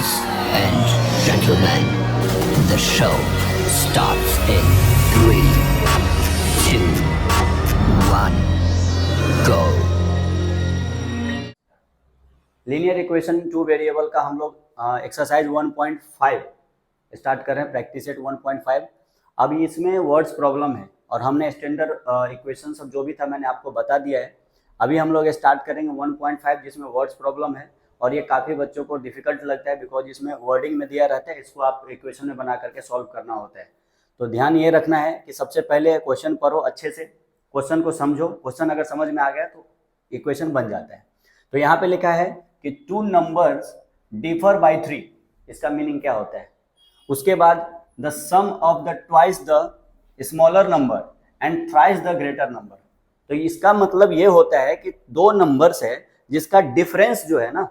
Ladies and gentlemen, the show starts in 3, 2, 1, go. Linear equation two variable का हम लोग exercise 1.5 start कर रहे हैं, प्रैक्टिस एट 1.5। अब इसमें वर्ड्स प्रॉब्लम है और हमने स्टैंडर्ड इक्वेशन सब जो भी था मैंने आपको बता दिया है। अभी हम लोग स्टार्ट करेंगे 1.5 जिसमें वर्ड्स प्रॉब्लम है और ये काफ़ी बच्चों को डिफिकल्ट लगता है बिकॉज इसमें वर्डिंग में दिया रहता है, इसको आप इक्वेशन में बना करके सॉल्व करना होता है। तो ध्यान ये रखना है कि सबसे पहले क्वेश्चन पढ़ो अच्छे से, क्वेश्चन को समझो, क्वेश्चन अगर समझ में आ गया तो इक्वेशन बन जाता है। तो यहाँ पे लिखा है कि 2 नंबर्स डिफर बाय 3, इसका मीनिंग क्या होता है। उसके बाद the sum of the twice the smaller number and thrice the greater number. तो इसका मतलब ये होता है कि 2 नंबर्स है जिसका डिफरेंस जो है ना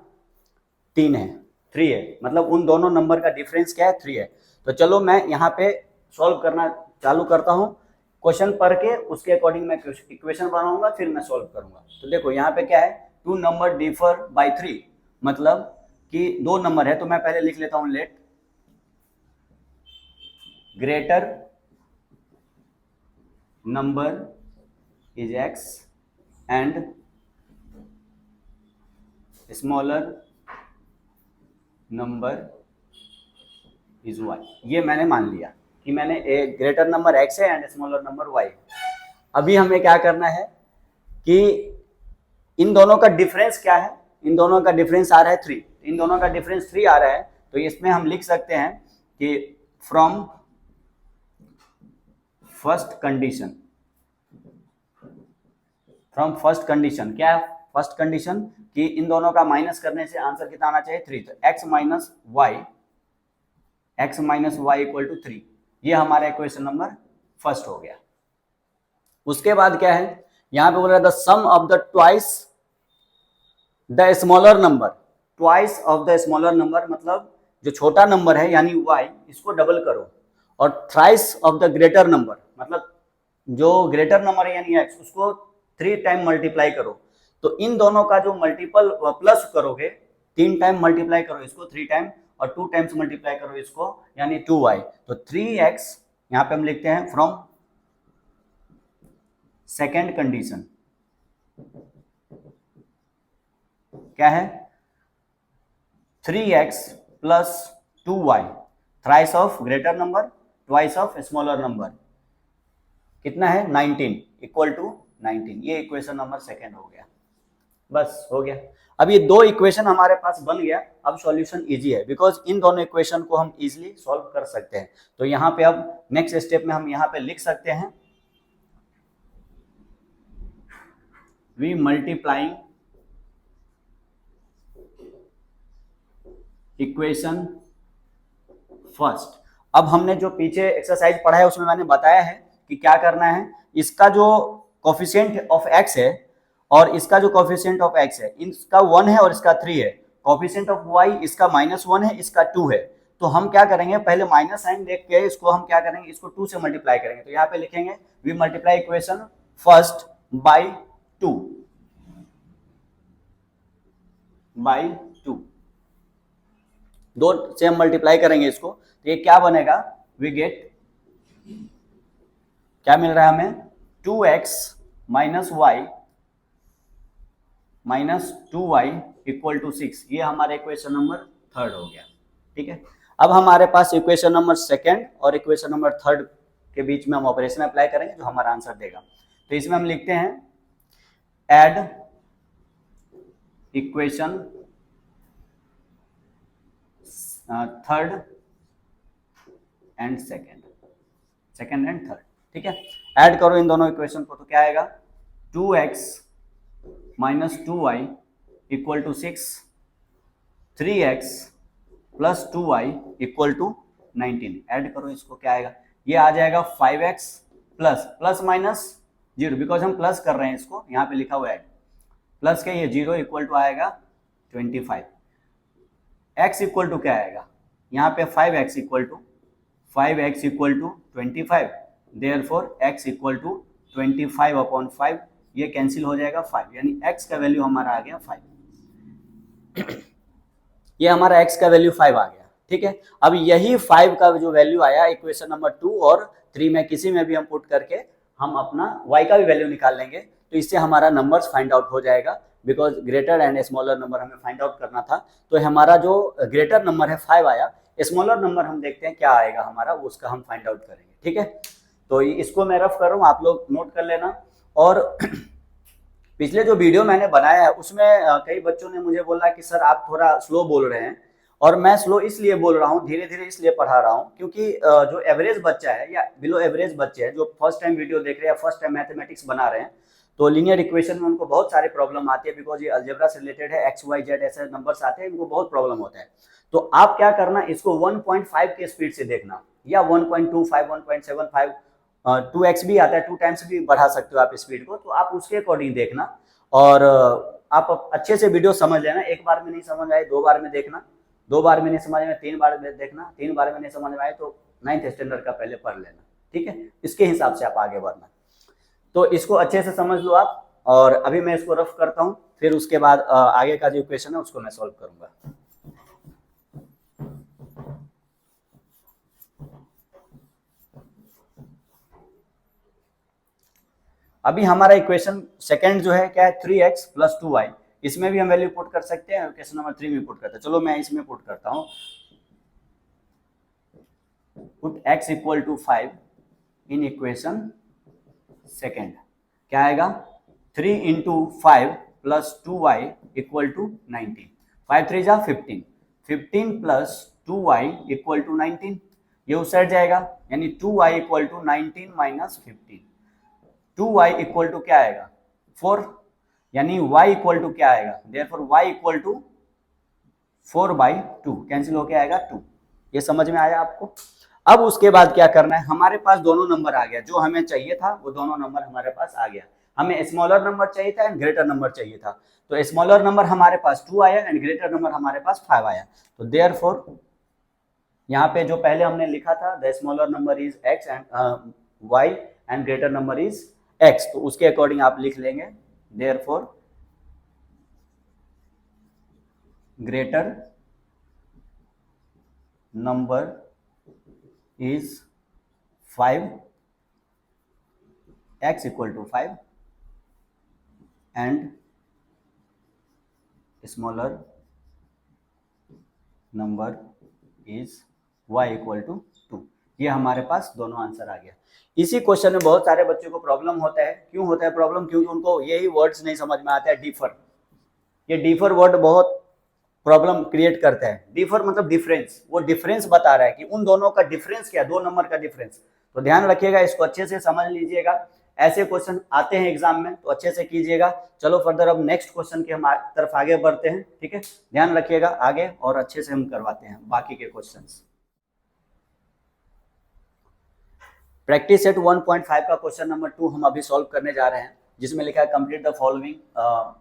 3 है, 3 है, मतलब उन दोनों नंबर का डिफरेंस क्या है, 3 है। तो चलो मैं यहाँ पे सॉल्व करना चालू करता हूँ, क्वेश्चन पढ़ के उसके अकॉर्डिंग मैं इक्वेशन बनाऊंगा, फिर मैं सॉल्व करूंगा। तो देखो यहाँ पे क्या है, 2 नंबर डिफर बाय 3, मतलब कि 2 नंबर है। तो मैं पहले लिख लेता हूं let greater number is x and smaller number is y। ये मैंने मान लिया कि मैंने एक ग्रेटर नंबर x है एंड स्मॉलर नंबर y। अभी हमें क्या करना है कि इन दोनों का डिफरेंस क्या है, इन दोनों का डिफरेंस आ रहा है 3, इन दोनों का डिफरेंस 3 आ रहा है। तो इसमें हम लिख सकते हैं कि from first condition, from first condition क्या है, फर्स्ट कंडीशन कि इन दोनों का माइनस करने से आंसर कितना आना चाहिए, 3। तो x minus Y equal to 3, ये हमारा इक्वेशन नंबर फर्स्ट हो गया। उसके बाद क्या है, यहां पे बोल रहा है the sum of the twice the smaller number, twice of the smaller number मतलब जो छोटा नंबर है यानी y, इसको डबल करो, और thrice of the greater number मतलब जो ग्रेटर नंबर है यानी x, उसको 3 टाइम मल्टीप्लाई करो। तो इन दोनों का जो मल्टीपल प्लस करोगे, 3 टाइम मल्टीप्लाई करो इसको 3 टाइम और 2 टाइम्स मल्टीप्लाई करो इसको यानी 2y। तो 3x यहाँ पे हम लिखते हैं फ्रॉम सेकेंड कंडीशन, क्या है 3x plus 2y, thrice of greater number twice of smaller number, कितना है 19 इक्वल टू 19। ये इक्वेशन नंबर सेकेंड हो गया, बस हो गया। अब ये 2 इक्वेशन हमारे पास बन गया। अब सॉल्यूशन इजी है बिकॉज इन दोनों इक्वेशन को हम इजीली सॉल्व कर सकते हैं। तो यहाँ पे अब नेक्स्ट स्टेप में हम यहाँ पे लिख सकते हैं वी मल्टीप्लाइंग इक्वेशन फर्स्ट। अब हमने जो पीछे एक्सरसाइज पढ़ा है उसमें मैंने बताया है कि क्या करना है, इसका जो कोफिशिएंट ऑफ x है और इसका जो कोफिशिएंट ऑफ x है, इसका 1 है और इसका 3 है। कोफिशिएंट ऑफ y इसका -1 है, इसका 2 है। तो हम क्या करेंगे, पहले माइनस साइन देख के इसको हम क्या करेंगे, इसको 2 से मल्टीप्लाई करेंगे। तो यहाँ पे लिखेंगे we multiply equation first by 2, by 2, 2 से हम मल्टीप्लाई करेंगे इसको। तो ये क्या बनेगा, वी गेट, क्या मिल रहा है हमें, 2x minus y minus 2y equal to 6। ये हमारा इक्वेशन नंबर थर्ड हो गया। ठीक है, अब हमारे पास इक्वेशन नंबर सेकेंड और इक्वेशन नंबर थर्ड के बीच में हम ऑपरेशन अप्लाई करेंगे जो हमारा आंसर देगा। तो इसमें हम लिखते हैं add equation third and second, second and third. ठीक है, ऐड करो इन दोनों इक्वेशन को। तो क्या आएगा, 2x minus 2y equal to 6, 3x plus 2y equal to 19। Add करो इसको, क्या आएगा, ये आ जाएगा 5x plus plus minus 0, because हम प्लस कर रहे हैं इसको, यहाँ पे लिखा हुआ है प्लस के, ये 0 इक्वल टू आएगा 25। x इक्वल टू क्या आएगा, यहाँ पे 5x equal to 25, therefore x equal to 25 upon 5, ये कैंसिल हो जाएगा 5, यानी x का वैल्यू हमारा आ गया 5। ये हमारा x का वैल्यू 5 आ गया, ठीक है। अब यही 5 का जो वैल्यू आया इक्वेशन नंबर 2 और 3 में किसी में भी हम पुट करके हम अपना y का भी वैल्यू निकाल लेंगे, तो इससे हमारा नंबर्स फाइंड आउट हो जाएगा, because greater and smaller number हमें फाइंड आउट करना था। तो हमारा जो ग्रेटर नंबर है 5 आया, स्मॉलर नंबर हम देखते हैं क्या आएगा हमारा, उसका हम फाइंड आउट करेंगे, ठीक है। तो इसको मैं रफ कर रहा हूँ, आप लोग नोट कर लेना। और पिछले जो वीडियो मैंने बनाया है उसमें कई बच्चों ने मुझे बोला कि सर आप थोड़ा स्लो बोल रहे हैं, और मैं स्लो इसलिए बोल रहा हूँ, धीरे धीरे इसलिए पढ़ा रहा हूँ क्योंकि जो एवरेज बच्चा है या बिलो एवरेज बच्चे हैं जो फर्स्ट टाइम वीडियो देख रहे हैं या फर्स्ट टाइम मैथमेटिक्स बना रहे हैं, तो लीनियर इक्वेशन में उनको बहुत सारी प्रॉब्लम आती है, बिकॉज ये अलजेब्रा से रिलेटेड है, एक्स वाई जेड ऐसे नंबर्स आते हैं, इनको बहुत प्रॉब्लम होता है। तो आप क्या करना, इसको 1.5 के स्पीड से देखना, या 1.25, 1.75, 2x भी आता है, 2 टाइम्स भी बढ़ा सकते हो आप स्पीड को, तो आप उसके अकॉर्डिंग देखना। और आप अच्छे से वीडियो समझ लेना, एक बार में नहीं समझ आए 2 बार में देखना, 2 बार में नहीं समझ में 3 बार में देखना, 3 बार में नहीं समझ में आए तो 9th स्टैंडर्ड का पहले पढ़ लेना, ठीक है। इसके हिसाब से आप आगे बढ़ना। तो इसको अच्छे से समझ लो आप, और अभी मैं इसको रफ करता हूँ, फिर उसके बाद आगे का जो इक्वेशन है उसको मैं सॉल्व करूंगा। अभी हमारा इक्वेशन सेकंड जो है क्या है, 3x + 2y, इसमें भी हम वैल्यू पुट कर सकते हैं, इक्वेशन नंबर 3 में पुट करते हैं। चलो मैं इसमें पुट करता हूँ, पुट x = 5 इन इक्वेशन सेकेंड, क्या आएगा, 3 × 5 + 2y = 19, 5 3 जा 15, 15 + 2y = 19, ये उस साइड जाएगा, यानी 2y = 19 - 15, 2y = क्या आएगा, 4, यानी y = क्या आएगा, देयरफॉर y = 4/2, कैंसिल होके आएगा 2। ये समझ में आया आपको। अब उसके बाद क्या करना है, हमारे पास दोनों नंबर आ गया, जो हमें चाहिए था वो दोनों नंबर हमारे पास आ गया। हमें स्मॉलर नंबर चाहिए था एंड ग्रेटर नंबर चाहिए था, तो स्मॉलर नंबर हमारे पास 2 आया एंड ग्रेटर नंबर हमारे पास 5 आया। तो देयरफॉर यहाँ पे जो पहले हमने लिखा था, the smaller number is x and y and greater number is x, तो उसके अकॉर्डिंग आप लिख लेंगे, therefore greater number is 5, x = 5 and smaller number is y = 2। ये हमारे पास दोनों आंसर आ गया। इसी क्वेश्चन में बहुत सारे बच्चों को प्रॉब्लम होता है। क्यों होता है प्रॉब्लम, क्योंकि उनको यही वर्ड्स नहीं समझ में आता है, डिफर। ये डिफर वर्ड बहुत प्रॉब्लम क्रिएट करता है। डिफर मतलब डिफरेंस, वो डिफरेंस बता रहा है कि उन दोनों का डिफरेंस क्या है, 2 नंबर का डिफरेंस। तो ध्यान रखिएगा, इसको अच्छे से समझ लीजिएगा, ऐसे क्वेश्चन आते हैं एग्जाम में, तो अच्छे से कीजिएगा। चलो फर्दर अब नेक्स्ट क्वेश्चन की हम तरफ आगे बढ़ते हैं, ठीक है। ध्यान रखिएगा आगे, और अच्छे से हम करवाते हैं बाकी के क्वेश्चंस। प्रैक्टिस सेट 1.5 का क्वेश्चन नंबर 2 हम अभी सॉल्व करने जा रहे हैं, जिसमें लिखा है कंप्लीट द फॉलोइंग।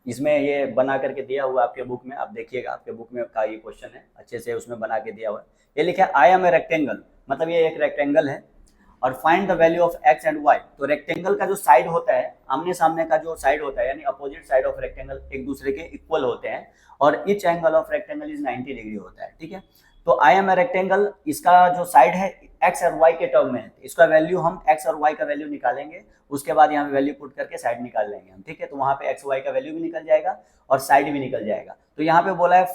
इसमें ये बना करके दिया हुआ आपके बुक में, आप देखिएगा आपके बुक में का ये क्वेश्चन है, अच्छे से उसमें बना के दिया हुआ है। ये लिखा है आई एम ए रेक्टेंगल, मतलब ये एक रेक्टेंगल है, और find the value of x and y। तो रेक्टेंगल का जो साइड होता है, आमने सामने का जो साइड होता है, यानी अपोजिट साइड ऑफ रेक्टेंगल एक दूसरे के इक्वल होते हैं, और each angle of rectangle is 90 degree होता है, ठीक है। तो आई एम ए रेक्टेंगल, इसका जो साइड है x और y के टर्म में है, इसका वैल्यू हम x और y का वैल्यू निकालेंगे, उसके बाद यहाँ पे वैल्यू पुट करके साइड निकाल लेंगे हम, ठीक है। तो वहाँ पे x y का वैल्यू भी निकल जाएगा और साइड भी निकल जाएगा। तो यहाँ पे बोला है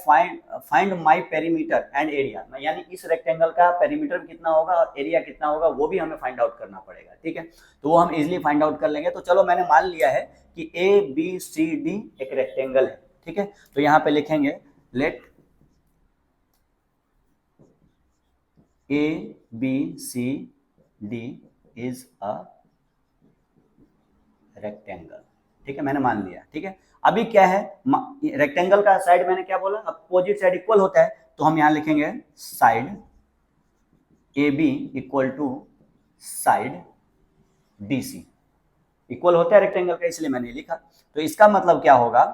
find my perimeter and area, यानी इस रेक्टेंगल का पेरीमीटर कितना होगा और एरिया कितना होगा वो भी हमें फाइंड आउट करना पड़ेगा, ठीक है। तो वो हम इजिली फाइंड आउट कर लेंगे। तो चलो मैंने मान लिया है कि ABCD एक रेक्टेंगल है, ठीक है। तो यहाँ पे लिखेंगे let ABCD is a rectangle, ठीक है, मैंने मान लिया, ठीक है। अभी क्या है, रेक्टेंगल का साइड मैंने क्या बोला, अपोजिट साइड इक्वल होता है, तो हम यहां लिखेंगे side AB = side BC, equal होता है रेक्टेंगल का, इसलिए मैंने लिखा। तो इसका मतलब क्या होगा,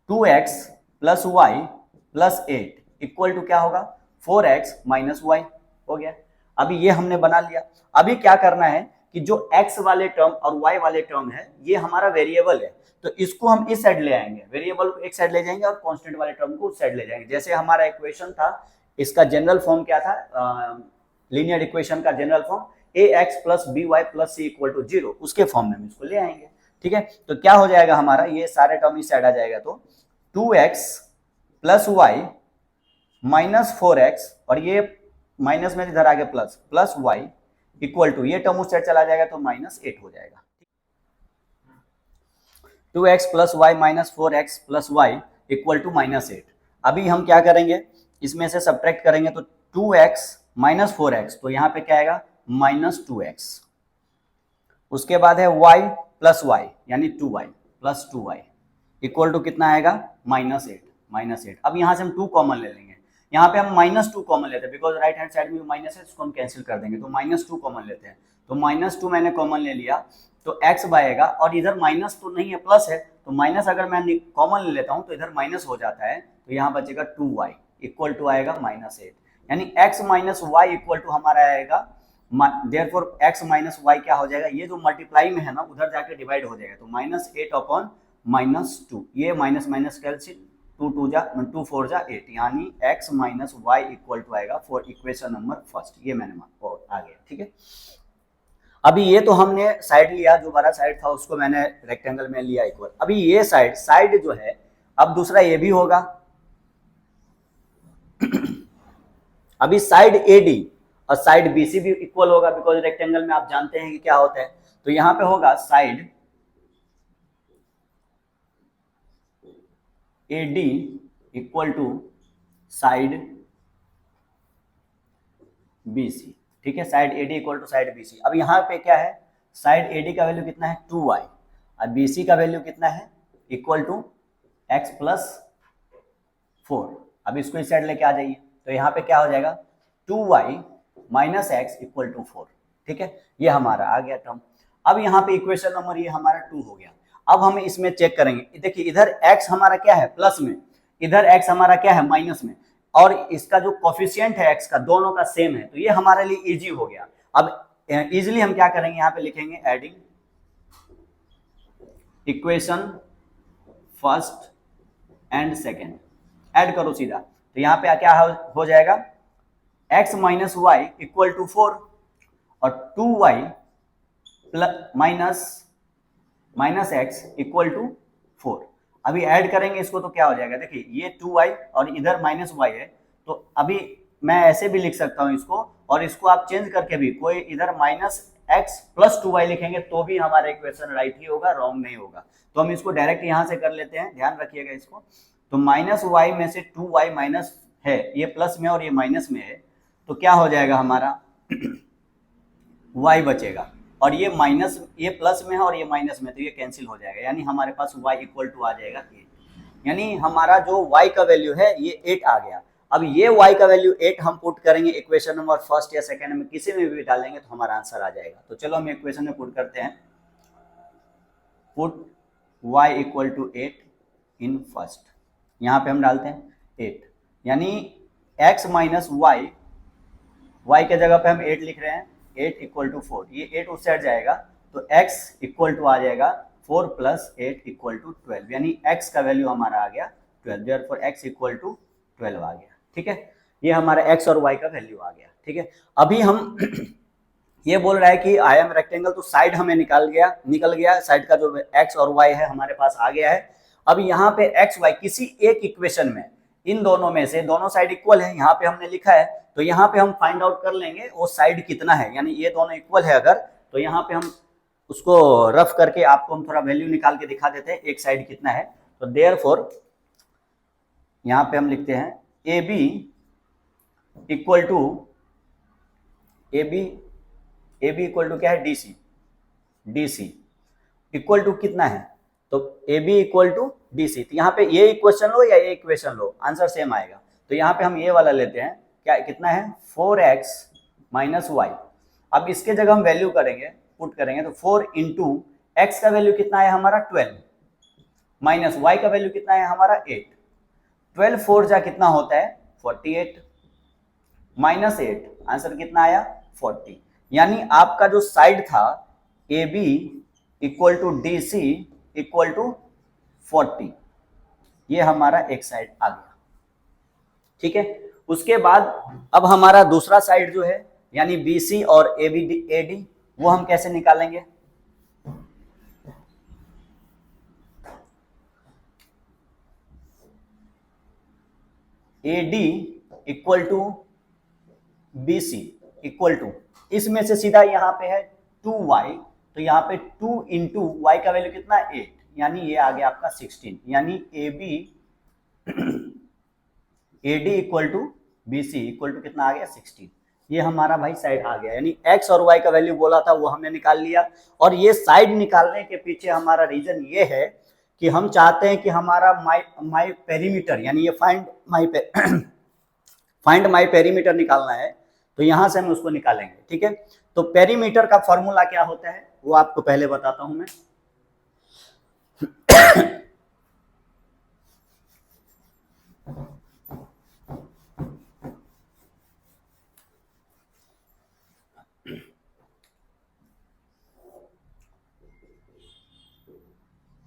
2x + y + 8 = क्या होगा, 4x - y हो गया। अभी ये हमने बना लिया। अभी क्या करना है कि जो x वाले टर्म और y वाले टर्म है ये हमारा वेरिएबल है, तो इसको हम इस साइड ले आएंगे, वेरिएबल को एक साइड ले जाएंगे और कांस्टेंट वाले टर्म को उस साइड ले जाएंगे। जैसे हमारा इक्वेशन था, इसका जनरल फॉर्म क्या था, लीनियर इक्वेशन का general form ax plus by plus c equal to 0, उसके फॉर्म में हम इसको ले आएंगे। ठीक है, तो क्या हो जाएगा हमारा, ये सारे टर्म इस साइड आ जाएगा, तो 2x plus y minus 4x और ये माइनस में इधर आगे plus plus y equal to, ये टर्म उस साइड चला जाएगा तो माइनस 8 हो जाएगा। 2x plus y minus 4x plus y equal to minus 8। अभी हम क्या करेंगे, इसमें से सब्ट्रैक्ट करेंगे तो 2x माइनस 4x, तो यहाँ पे क्या आएगा माइनस 2x। उसके बाद है y प्लस वाई यानी 2y plus 2y equal to कितना आएगा माइनस 8। अब यहाँ से हम 2 कॉमन ले लेंगे, यहाँ पे हम -2 कॉमन लेते हैं बिकॉज राइट हैंड साइड में माइनस है, इसको हम कैंसिल कर देंगे, तो -2 कॉमन लेते हैं। तो -2 मैंने कॉमन ले लिया तो x बचेगा, और इधर माइनस तो नहीं है प्लस है, तो माइनस अगर मैं कॉमन ले लेता हूँ तो इधर माइनस हो जाता है, तो यहाँ बचेगा 2y इक्वल टू आएगा -8, यानी x minus Y equal to हमारा आएगा, देयरफॉर x माइनस वाई क्या हो जाएगा, ये जो मल्टीप्लाई में है ना उधर जाके डिवाइड हो जाएगा, तो -8 अपॉन -2, ये माइनस माइनस कैंसिल, 2 4 जा 8, यानी x minus Y equal to आएगा फॉर इक्वेशन नंबर फर्स्ट। ये मैंने आ गया। ठीक है, अभी ये तो हमने साइड लिया, जो बड़ा साइड था उसको मैंने रेक्टेंगल में लिया इक्वल। अभी ये साइड जो है, अब दूसरा ये भी होगा। अभी साइड AD और साइड BC भी इक्वल होगा, बिकॉज रेक्टेंगल में आप जानते हैं कि क्या होता है, तो यहां पे होगा side AD equal to side BC। ठीक है, side AD equal to side BC। अब यहाँ पे क्या है, साइड AD का वैल्यू कितना है 2y और BC का वैल्यू कितना है इक्वल टू x प्लस 4। अब इसको इस साइड लेके आ जाइए, तो यहाँ पे क्या हो जाएगा 2y minus x equal to 4। ठीक है, ये हमारा आ गया टर्म। अब यहाँ पे इक्वेशन नंबर ये हमारा 2 हो गया। अब हम इसमें चेक करेंगे, देखिए इधर x हमारा क्या है प्लस में, इधर x हमारा क्या है माइनस में, और इसका जो कोफिशिएंट है x का दोनों का सेम है, तो ये हमारे लिए इजी हो गया। अब इजीली हम क्या करेंगे, यहाँ पे लिखेंगे adding equation first and second, add करो सीधा, तो यहाँ पे क्या हो जाएगा x minus Y equal to 4 और 2y plus minus x equal to 4। अभी ऐड करेंगे इसको तो क्या हो जाएगा, देखिए ये 2y और इधर -y है, तो अभी मैं ऐसे भी लिख सकता हूं इसको, और इसको आप चेंज करके भी कोई इधर -x प्लस 2y लिखेंगे तो भी हमारा इक्वेशन राइट ही होगा, रॉन्ग नहीं होगा। तो हम इसको डायरेक्ट यहां से कर लेते हैं, ध्यान रखिएगा इसको। तो -y में से 2y माइनस है, ये प्लस में और ये माइनस में है, तो क्या हो जाएगा हमारा y बचेगा, और ये माइनस, ये प्लस में है और ये माइनस में, तो ये कैंसिल हो जाएगा, यानी हमारे पास y इक्वल टू आ जाएगा 8, यानी हमारा जो y का वैल्यू है ये 8 आ गया। अब ये y का वैल्यू 8 हम पुट करेंगे इक्वेशन नंबर फर्स्ट या सेकंड में, किसी में भी डालेंगे तो हमारा आंसर आ जाएगा। तो चलो हम इक्वेशन में पुट करते हैं, put y equal to 8 in first, यहाँ पे हम डालते हैं 8, यानी x माइनस वाई, y के जगह पे हम 8 लिख रहे हैं, 8 इक्वल टू 4, ये 8 उस साइड जाएगा, तो x इक्वल टू आ जाएगा 4 प्लस 8 इक्वल टू 12, यानी x का वैल्यू हमारा आ गया 12, देयरफॉर x इक्वल टू 12 आ गया। ठीक है, ये हमारा x और y का वैल्यू आ गया। ठीक है, अभी हम ये बोल रहा है कि आई एम रेक्टेंगल, तो साइड हमें निकल गया, साइड का जो x और y है हमारे पास आ गया है। अब यहाँ पे x y किसी एक इक्वेशन में, इन दोनों में से दोनों साइड इक्वल है, यहाँ पे हमने लिखा है, तो यहाँ पे हम फाइंड आउट कर लेंगे वो साइड कितना है, यानी ये दोनों इक्वल है अगर, तो यहाँ पे हम उसको रफ करके आपको हम थोड़ा वैल्यू निकाल के दिखा देते हैं एक साइड कितना है। तो देयरफॉर यहाँ पे हम लिखते हैं AB इक्वल टू क्या है DC इक्वल टू कितना है, तो AB इक्वल टू DC, तो यहाँ पे ये इक्वेशन लो या ये इक्वेशन लो, आंसर सेम आएगा। तो यहाँ पे हम ये वाला लेते हैं, क्या कितना है 4x माइनस वाई। अब इसके जगह हम वैल्यू करेंगे, पुट करेंगे, तो 4 इंटू एक्स का वैल्यू कितना है हमारा 12, माइनस वाई का वैल्यू कितना है हमारा 8, 12 4 जा कितना होता है 48, माइनस 8, आंसर कितना आया 40, यानी आपका जो साइड था A B equal to D C equal to 40, ये हमारा एक साइड आ गया। ठीक है, उसके बाद अब हमारा दूसरा साइड जो है यानी बी सी और ए डी वो हम कैसे निकालेंगे? A D equal to B C equal to, इसमें से सीधा यहाँ पे है 2y, तो यहाँ पे 2 इंटू वाई का वैल्यू कितना? 8, यानी ये आ गया आपका 16, यानी A D equal to B C equal to कितना आ गया? 16। ये हमारा भाई साइड आ गया, यानी x और y का वैल्यू बोला था वो हमने निकाल लिया। और ये साइड निकालने के पीछे हमारा रीजन ये है कि हम चाहते हैं कि हमारा माई पेरीमीटर, यानी ये फाइंड माई पेरीमीटर निकालना है, तो यहां से हम उसको निकालेंगे। ठीक है, तो पेरीमीटर का फॉर्मूला क्या होता है वो आपको पहले बताता हूं मैं।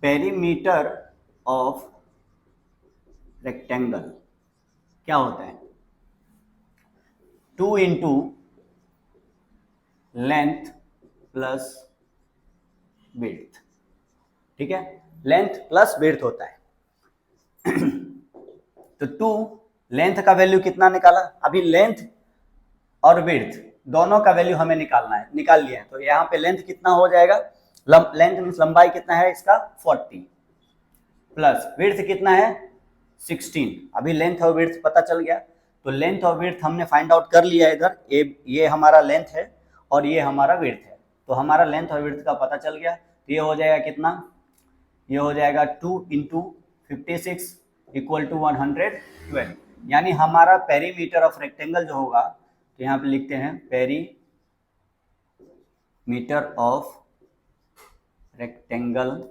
पेरीमीटर ऑफ रेक्टेंगल क्या होता है? 2 इंटू लेंथ प्लस विड्थ। ठीक है, लेंथ प्लस विड्थ होता है। तो 2 लेंथ का वैल्यू कितना निकाला? अभी लेंथ और विड्थ दोनों का वैल्यू हमें निकालना है, निकाल लिया है। तो यहाँ पे लेंथ कितना हो जाएगा? लेंथ मीन्स लंबाई कितना है इसका? 40 प्लस विड्थ कितना है? 16। अभी लेंथ और विड्थ पता चल गया, तो लेंथ और विड्थ हमने फाइंड आउट कर लिया इधर। ये हमारा लेंथ है और ये हमारा विड्थ है, तो हमारा लेंथ और विड्थ का पता चल गया। तो ये हो जाएगा कितना? ये हो जाएगा 2 इंटू 56 इक्वल टू 112, यानी हमारा पेरीमीटर ऑफ रेक्टेंगल जो होगा, तो यहाँ पे लिखते हैं पेरीमीटर ऑफ रेक्टेंगल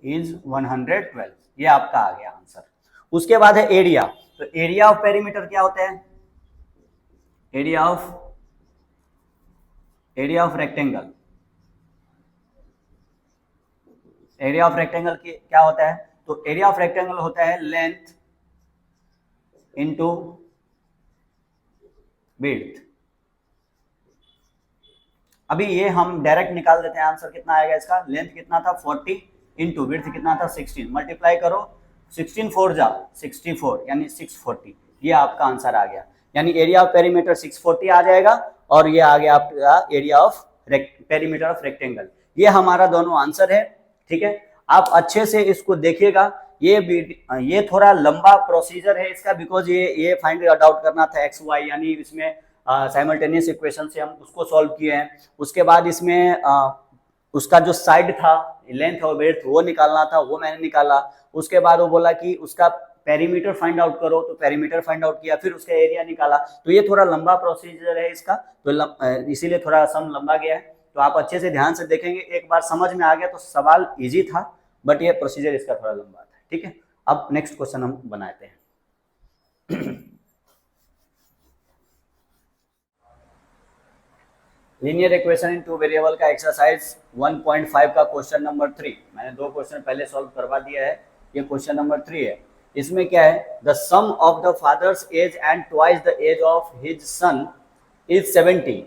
इज 112। ये आपका आ गया आंसर। उसके बाद है एरिया। तो एरिया ऑफ पेरीमीटर क्या होता है? Area of rectangle, area of rectangle क्या होता है? तो एरिया ऑफ रेक्टेंगल होता है लेंथ इंटू विड्थ। अभी ये हम डायरेक्ट निकाल देते हैं, आंसर कितना आएगा इसका? लेंथ कितना था? 40 इंटू विड्थ कितना था? 16। मल्टीप्लाई करो, 16 4 जा 64, यानी 640। ये आपका आंसर आ गया, यानी एरिया ऑफ पेरीमीटर 640 आ जाएगा और ये आ गया आपका area of perimeter of rectangle. ये हमारा दोनों आंसर है। ठीक है, आप अच्छे से इसको देखिएगा। ये थोड़ा लंबा प्रोसीजर है इसका, बिकॉज ये फाइंड आउट करना था एक्स वाई, यानी इसमें साइमल्टेनियस इक्वेशन से हम उसको सॉल्व किए हैं। उसके बाद इसमें उसका जो साइड था लेंथ और विड्थ वो निकालना था, वो मैंने निकाला। उसके बाद वो बोला कि उसका पेरीमीटर फाइंड आउट करो, तो पेरीमीटर फाइंड आउट किया, फिर उसका एरिया निकाला। तो ये थोड़ा लंबा प्रोसीजर है इसका, तो इसीलिए थोड़ा सम लंबा गया है। तो आप अच्छे से ध्यान से देखेंगे, एक बार समझ में आ गया तो सवाल इजी था, बट ये प्रोसीजर इसका थोड़ा लंबा था। ठीक है, अब नेक्स्ट क्वेश्चन हम बनाते हैं। Linear equation in two variable का एक्सरसाइज 1.5 का क्वेश्चन नंबर 3। मैंने 2 क्वेश्चन पहले सॉल्व करवा दिया है, ये क्वेश्चन नंबर 3 है। इसमें क्या है? The sum of the father's age and twice the age of his son is 70।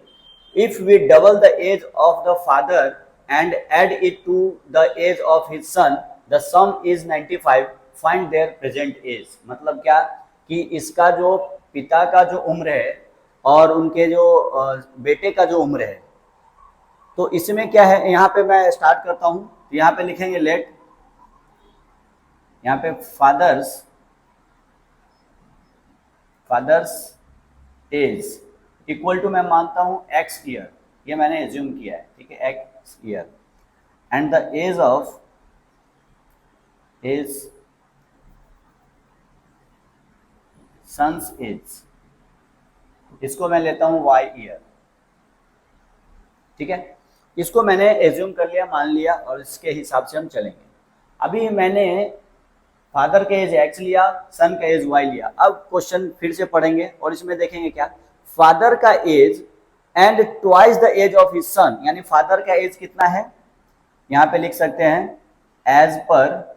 If we double the age of the father and add it to the age of his son, the sum is 95। Find their present age. मतलब क्या कि इसका जो पिता का जो उम्र है और उनके जो बेटे का जो उम्र है, तो इसमें क्या है? यहाँ पे मैं स्टार्ट करता हूँ। तो यहाँ पे लिखेंगे लेट, यहाँ पे फादर्स एज इक्वल टू मैं मानता हूँ x ईयर, ये मैंने एज्यूम किया है। ठीक है, x year and the age of his son's age, इसको मैं लेता हूं y ईयर। ठीक है, इसको मैंने एज्यूम कर लिया, मान लिया, और इसके हिसाब से हम चलेंगे। अभी मैंने फादर का एज x लिया, सन का एज y लिया। अब क्वेश्चन फिर से पढ़ेंगे और इसमें देखेंगे क्या, फादर का age and twice the age of his son, यानी फादर का एज कितना है, यहां पे लिख सकते हैं एज पर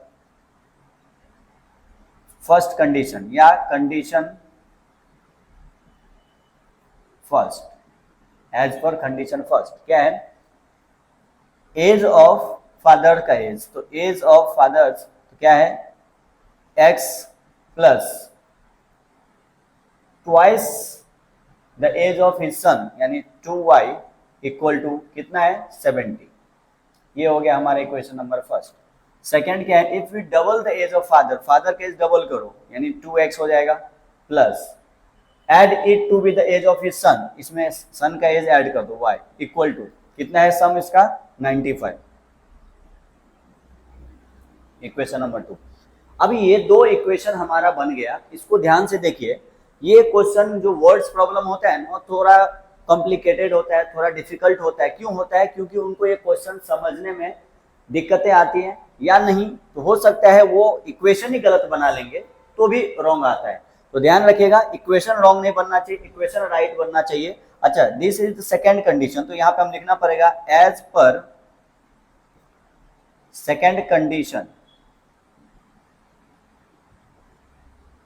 फर्स्ट कंडीशन या condition first, as per condition first क्या है, एज ऑफ फादर का एज, तो एज ऑफ फादर तो क्या है x plus twice the age of his son यानी 2y इक्वल टू कितना है 70। ये हो गया हमारा इक्वेशन नंबर फर्स्ट। सेकंड क्या है, if we double the age of father, father का एज डबल करो यानी 2x हो जाएगा, plus add it to be the age of his son, इसमें सन का एज ऐड कर दो y इक्वल टू कितना है सम इसका 95। Equation number 2। अभी ये दो इक्वेशन हमारा बन गया, इसको ध्यान से देखिए। ये क्वेश्चन जो वर्ड्स प्रॉब्लम होता है ना थोड़ा कॉम्प्लिकेटेड होता है, थोड़ा डिफिकल्ट होता है। क्यों होता है, क्योंकि उनको ये क्वेश्चन समझने में दिक्कतें आती हैं, या नहीं तो हो सकता है वो इक्वेशन ही गलत बना लेंगे तो भी रॉन्ग आता है। तो ध्यान रखिएगा, इक्वेशन रॉन्ग नहीं बनना चाहिए, इक्वेशन राइट बनना चाहिए। अच्छा, this is the second condition, तो यहाँ पे हम लिखना पड़ेगा एज पर सेकेंड कंडीशन।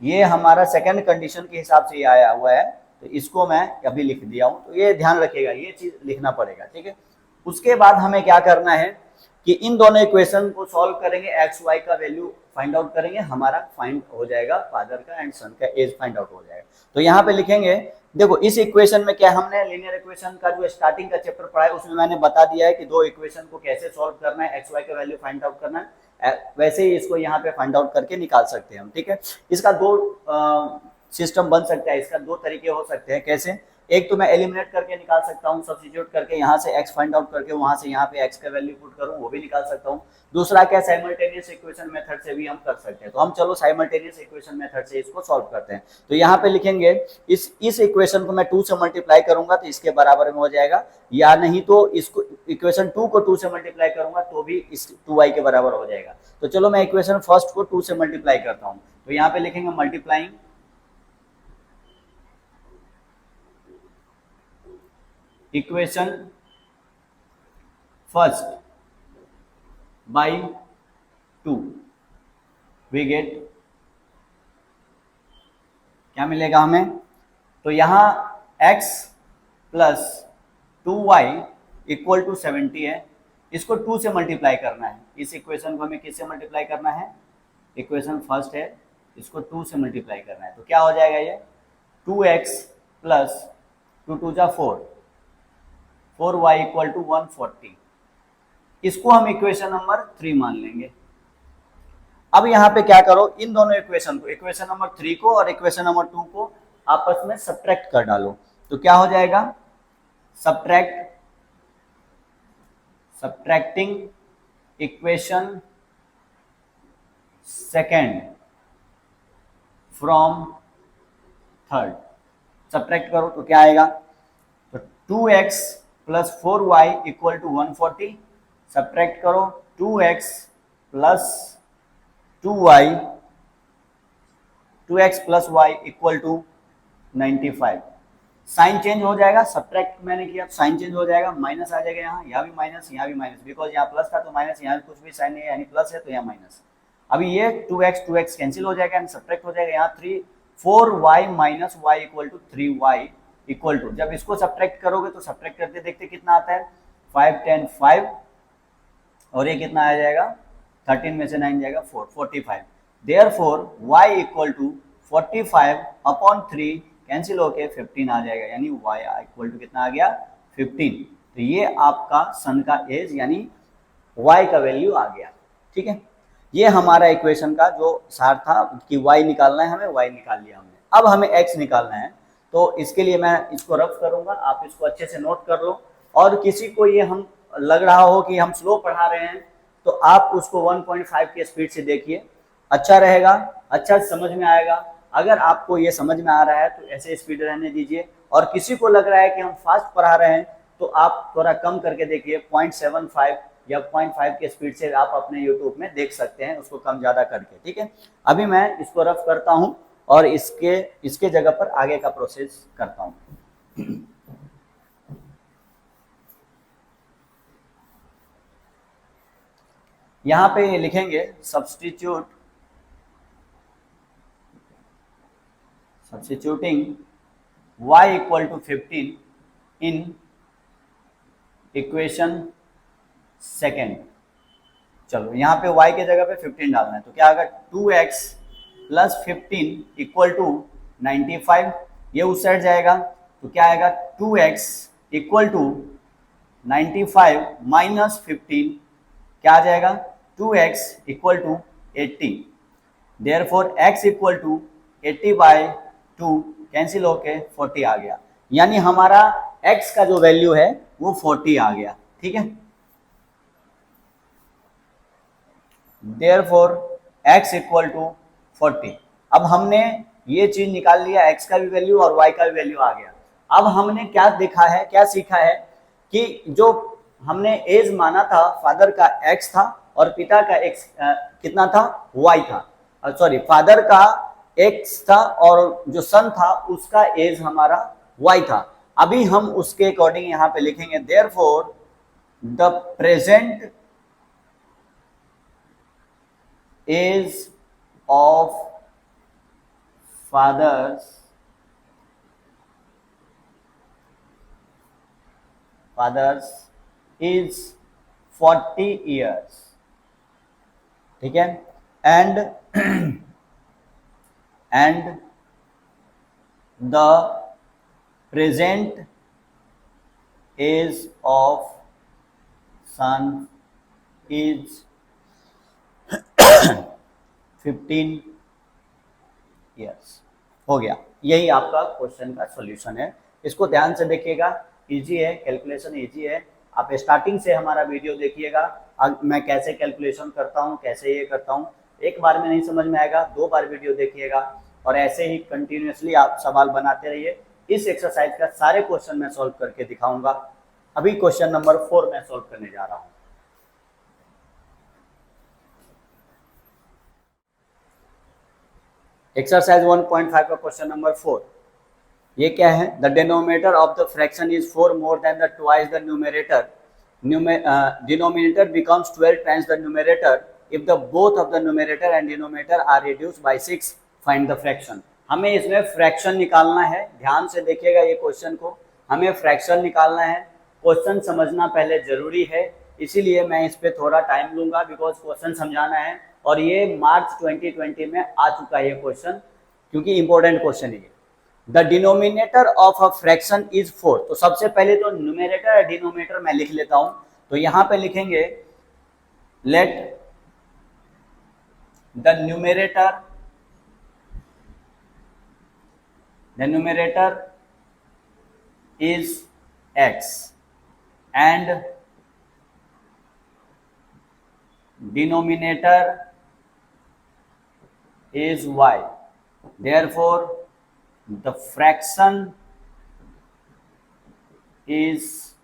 ये हमारा सेकंड कंडीशन के हिसाब से ये आया हुआ है, तो इसको मैं अभी लिख दिया हूं, तो ये ध्यान रखिएगा, ये चीज लिखना पड़ेगा, ठीक है। उसके बाद हमें क्या करना है कि इन दोनों इक्वेशन को सॉल्व करेंगे, एक्स वाई का वैल्यू फाइंड आउट करेंगे, हमारा फाइंड हो जाएगा फादर का एंड सन का एज फाइंड आउट हो जाएगा। तो यहाँ पे लिखेंगे, देखो इस इक्वेशन में क्या, हमने लीनियर इक्वेशन का जो स्टार्टिंग का चैप्टर पढ़ा है उसमें मैंने बता दिया है कि दो इक्वेशन को कैसे सॉल्व करना है, एक्स वाई का वैल्यू फाइंड आउट करना है, वैसे ही इसको यहाँ पे फाइंड आउट करके निकाल सकते हैं हम, ठीक है। इसका दो सिस्टम बन सकता है, इसका दो तरीके हो सकते हैं। कैसे, एक तो मैं एलिमिनेट करके निकाल सकता हूँ, सब्स्टिट्यूट करके, यहाँ से x फाइंड आउट करके वहां से यहाँ पे x का वैल्यू पुट करूँ, वो भी निकाल सकता हूँ। दूसरा क्या, साइमल्टेनियस इक्वेशन मेथड से भी हम कर सकते हैं। तो हम चलो साइमल्टेनियस इक्वेशन मेथड से इसको सॉल्व करते हैं। तो यहाँ पे लिखेंगे इस इक्वेशन को मैं 2 से मल्टीप्लाई करूंगा तो इसके बराबर में हो जाएगा, या नहीं तो इसको इक्वेशन 2 को 2 से मल्टीप्लाई करूंगा तो भी इस 2y के बराबर हो जाएगा। तो चलो मैं इक्वेशन फर्स्ट को 2 से मल्टीप्लाई करता हूँ, तो यहाँ पे लिखेंगे multiplying equation first by 2, we get क्या मिलेगा हमें, तो यहां x plus 2y equal to 70 है, इसको 2 से मल्टीप्लाई करना है। इस इक्वेशन को हमें किससे मल्टीप्लाई करना है, इक्वेशन फर्स्ट है, इसको 2 से मल्टीप्लाई करना है। तो क्या हो जाएगा ये 2x प्लस 2 2 जा 4y इक्वल टू 140, इसको हम इक्वेशन नंबर 3 मान लेंगे। अब यहाँ पे क्या करो, इन दोनों इक्वेशन को, इक्वेशन नंबर 3 को और इक्वेशन नंबर 2 को आपस में सब्ट्रैक्ट कर डालो। तो क्या हो जाएगा, subtracting equation second from third, subtract करो तो क्या आएगा, तो 2x plus 4y equal to 140, subtract करो 2x plus 2x plus y equal to 95। Sign change हो जाएगा, सब्ट्रैक्ट मैंने किया साइन चेंज हो जाएगा, माइनस आ जाएगा यहाँ भी माइनस, यहाँ भी माइनस, बिकॉज यहाँ प्लस था तो माइनस, यहाँ कुछ भी साइन नहीं है यानी प्लस है तो यहाँ माइनस। अभी ये 2x कैंसिल हो जाएगा एंड सब्ट्रैक्ट हो जाएगा, यहाँ 4y minus y equal to 3y equal to, जब इसको सब्ट्रैक्ट करोगे तो सब्ट्रैक्ट करते देखते कितना आता है, 5 10 5 और ये कितना आ जाएगा, 13 में से 9 जाएगा 4, 45। Therefore y equal to 45 upon 3 cancel होके 15 आ जाएगा, यानी y इक्वल टू कितना आ गया 15। तो ये आपका सन का एज यानी y का वैल्यू आ गया, ठीक है। ये हमारा इक्वेशन का जो सार था कि y निकालना है हमें, y निकाल लिया हमने। अब हमें x निकालना है, तो इसके लिए मैं इसको रफ करूंगा, आप इसको अच्छे से नोट कर लो। और किसी को ये हम लग रहा हो कि हम स्लो पढ़ा रहे हैं तो आप उसको 1.5 की स्पीड से देखिए, अच्छा रहेगा, अच्छा समझ में आएगा। अगर आपको ये समझ में आ रहा है तो ऐसे स्पीड रहने दीजिए, और किसी को लग रहा है कि हम फास्ट पढ़ा रहे हैं तो आप थोड़ा कम करके देखिए 0.75 या 0.5 के स्पीड से आप अपने यूट्यूब में देख सकते हैं, उसको कम ज़्यादा करके। ठीक है, अभी मैं इसको रफ करता हूँ और इसके जगह पर आगे का प्रोसेस करता हूँ। यहाँ पे लिखेंगे substituting y equal to 15 in equation second. चलो यहाँ पे y के जगह पे 15 डालना है, तो क्या आएगा 2x प्लस 15 इक्वल टू 95। ये उस साइड जाएगा तो क्या आएगा 2x इक्वल टू 95 माइनस 15, क्या आ जाएगा 2x equal to 80। Therefore x equal to 80 by 2 cancel होके 40 आ गया, यानी हमारा x का जो वैल्यू है वो 40 आ गया। ठीक है, देयरफॉर x इक्वल टू 40। अब हमने ये चीज निकाल लिया, x का भी वैल्यू और y का भी वैल्यू आ गया। अब हमने क्या देखा है, क्या सीखा है कि जो हमने एज माना था फादर का x था और पिता का x कितना था, y था। सॉरी, फादर का x था और जो सन था उसका एज हमारा y था। अभी हम उसके अकॉर्डिंग यहाँ पे लिखेंगे therefore the present age of father's is 40 years। ठीक है, and the present age of son is 15 years। हो गया, यही आपका क्वेश्चन का सॉल्यूशन है। इसको ध्यान से देखिएगा, इजी है, कैलकुलेशन इजी है। आप स्टार्टिंग से हमारा वीडियो देखिएगा, मैं कैसे कैलकुलेशन करता हूँ, कैसे ये करता हूँ। एक बार में नहीं समझ में आएगा, 2 बार वीडियो देखिएगा और ऐसे ही कंटिन्यूअसली आप सवाल बनाते रहिए। इस एक्सरसाइज का सारे क्वेश्चन मैं सॉल्व करके दिखाऊंगा। अभी क्वेश्चन नंबर 4 मैं सॉल्व करने जा रहा हूँ। एक्सरसाइज 1.5 का क्वेश्चन नंबर 4, ये क्या है, the denominator of the fraction is 4 more than the twice the numerator, denominator becomes 12 times the numerator if the both of the numerator and denominator are reduced by 6, find the fraction. हमें इसमें fraction निकालना है, ध्यान से देखिएगा ये question को, हमें फ्रैक्शन निकालना है। क्वेश्चन समझना पहले जरूरी है, इसीलिए मैं इस पर थोड़ा टाइम लूंगा बिकॉज क्वेश्चन समझाना है। और ये मार्च 2020 में आ चुका है ये क्वेश्चन, क्योंकि इंपॉर्टेंट क्वेश्चन है। The denominator of a fraction is 4। तो सबसे पहले तो न्यूमरेटर और डिनोमिनेटर मैं लिख लेता हूं। तो यहां पे लिखेंगे let the numerator is x and denominator is y, therefore the fraction is